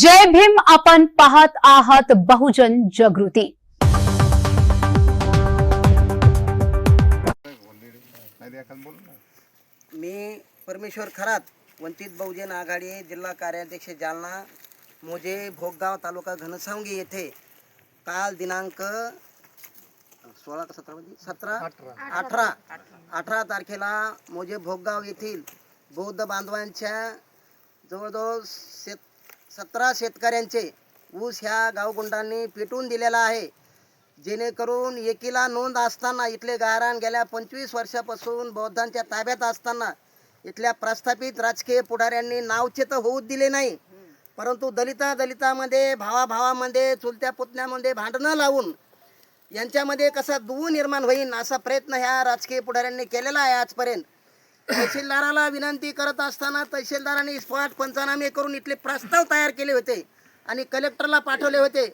जय भीम. आपण पाहत आहात बहुजन जागृती. मी परमेश्वर खरात, वंचित बहुजन आघाडी जिल्हा कार्याध्यक्ष जालना, मोजे भोगगाव तालुका घनसावंगी येथे काल दिनांक 18 तारखेला मोजे भोगगाव येथील बौद्ध बांधवांच्या जवळजवळ 17 शेतकऱ्यांचे ऊस ह्या गावगुंडांनी पेटवून दिलेला आहे. जेणेकरून एकीला नोंद असताना इथले गायरान गेल्या 25 वर्षापासून बौद्धांच्या ताब्यात असताना इथल्या प्रस्थापित राजकीय पुढाऱ्यांनी नावचेत होऊ दिले नाही, परंतु दलितामध्ये भावाभावामध्ये चुलत्या पुतण्यामध्ये भांडणं लावून यांच्यामध्ये कसा दुवा निर्माण होईल असा प्रयत्न ह्या राजकीय पुढाऱ्यांनी केलेला आहे. आजपर्यंत तहसीलदाराला विनंती करत असताना तहसीलदारांनी स्पॉट पंचनामे करून इथले प्रस्ताव तयार केले होते आणि कलेक्टरला पाठवले होते,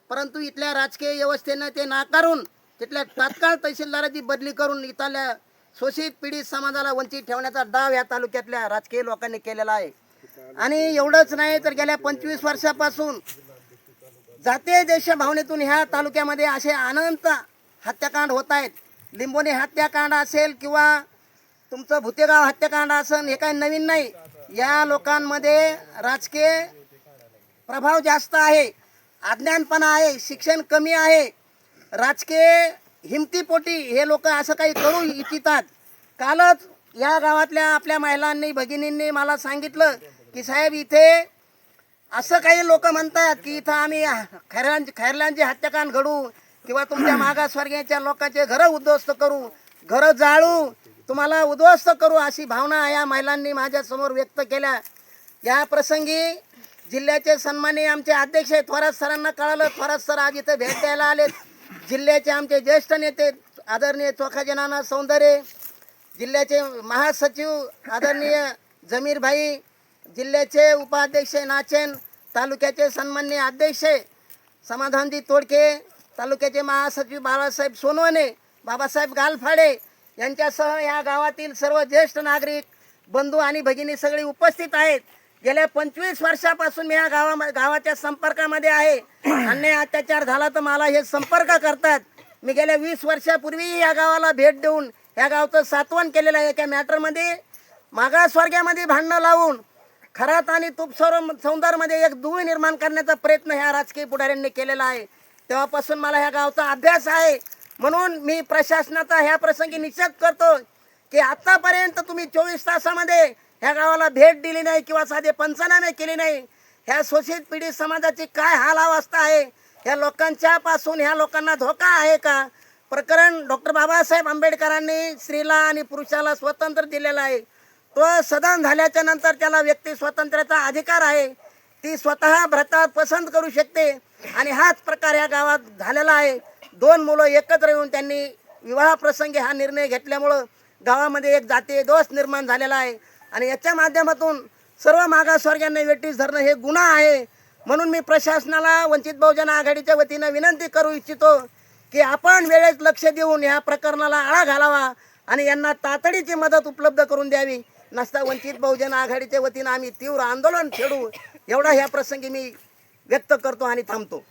परंतु इथल्या राजकीय व्यवस्थेने ते नाकारून तिथल्या तात्काळ तहसीलदाराची बदली करून इथल्या शोषित पीडित समाजाला वंचित ठेवण्याचा डाव या तालुक्यातल्या राजकीय लोकांनी केलेला आहे. आणि एवढंच नाही तर गेल्या 25 वर्षापासून जातीय देश भावनेतून ह्या तालुक्यामध्ये असे अनंत हत्याकांड होत आहेत. लिंबोनी हत्याकांड असेल किंवा तुमचं भुतेगाव हत्याकांड असेल, हे काही नवीन नाही. या लोकांमध्ये राजकीय प्रभाव जास्त आहे, अज्ञानपणा आहे, शिक्षण कमी आहे, राजकीय हिमतीपोटी हे लोक असं काही करू इच्छितात. कालच या गावातल्या आपल्या महिलांनी भगिनींनी मला सांगितलं की साहेब इथे असं काही लोक म्हणतात की इथं आम्ही खैरल्यांचे हत्याकांड घडू किंवा तुमच्या मागासवर्गीयांच्या लोकांचे घरं उद्ध्वस्त करू, घरं जाळू, तुम्हाला उद्ध्वस्त करू, अशी भावना या महिलांनी माझ्यासमोर व्यक्त केल्या. या प्रसंगी जिल्ह्याचे सन्माननीय आमचे अध्यक्ष थोरात सरांना कळालं. थोरात सर आज इथं भेट द्यायला आलेत. जिल्ह्याचे आमचे ज्येष्ठ नेते आदरणीय चोखाजी नाना सौंदर्य, जिल्ह्याचे महासचिव आदरणीय जमीर भाई, जिल्ह्याचे उपाध्यक्ष नाचेन, तालुक्याचे सन्माननीय अध्यक्ष समाधानजी तोडके, तालुक्याचे महासचिव बाळासाहेब सोनवणे, बाबासाहेब गालफाडे यांच्यासह या गावातील सर्व ज्येष्ठ नागरिक बंधू आणि भगिनी सगळी उपस्थित आहेत. गेल्या 25 वर्षापासून मी या गावाच्या संपर्कामध्ये आहे. अन्याय अत्याचार झाला तर मला हे संपर्क करतात. मी गेल्या 20 वर्षापूर्वी या गावाला भेट देऊन या गावचं सातवण केलेलं आहे. एका मॅटरमध्ये मागासवर्गामध्ये भांडणं लावून खरात आणि सौंदर्यमध्ये एक दुवा निर्माण करण्याचा प्रयत्न ह्या राजकीय पुढाऱ्यांनी केलेला आहे. तेव्हापासून मला ह्या गावचा अभ्यास आहे. म्हणून मी प्रशासनाचा ह्या प्रसंगी निषेध करतो की आतापर्यंत तुम्ही 24 तासामध्ये ह्या गावाला भेट दिली नाही किंवा साधे पंचनामे केले नाही. ह्या शोषित पीडित समाजाची काय हाल अवस्था आहे, ह्या लोकांच्या पासून ह्या लोकांना धोका आहे का? प्रकरण डॉक्टर बाबासाहेब आंबेडकरांनी स्त्रीला आणि पुरुषाला स्वतंत्र दिलेला आहे. तो सदन झाल्याच्या नंतर त्याला व्यक्ती स्वातंत्र्याचा अधिकार आहे. ती स्वतः भ्रता पसंत करू शकते आणि हाच प्रकार या गावात झालेला आहे. 2 मुलं एकत्र येऊन त्यांनी विवाह प्रसंगी हा निर्णय घेतल्यामुळं गावामध्ये एक जातीय दोष निर्माण झालेला आहे आणि याच्या माध्यमातून सर्व मागासवर्गीयांना वेठीस धरणं हे गुन्हा आहे. म्हणून मी प्रशासनाला वंचित बहुजन आघाडीच्या वतीनं विनंती करू इच्छितो की आपण वेळेत लक्ष देऊन ह्या प्रकरणाला आळा घालावा आणि यांना तातडीची मदत उपलब्ध करून द्यावी. नसता वंचित बहुजन आघाडीच्या वतीनं आम्ही तीव्र आंदोलन छेडू, एवढा ह्या प्रसंगी मी व्यक्त करतो आणि थांबतो.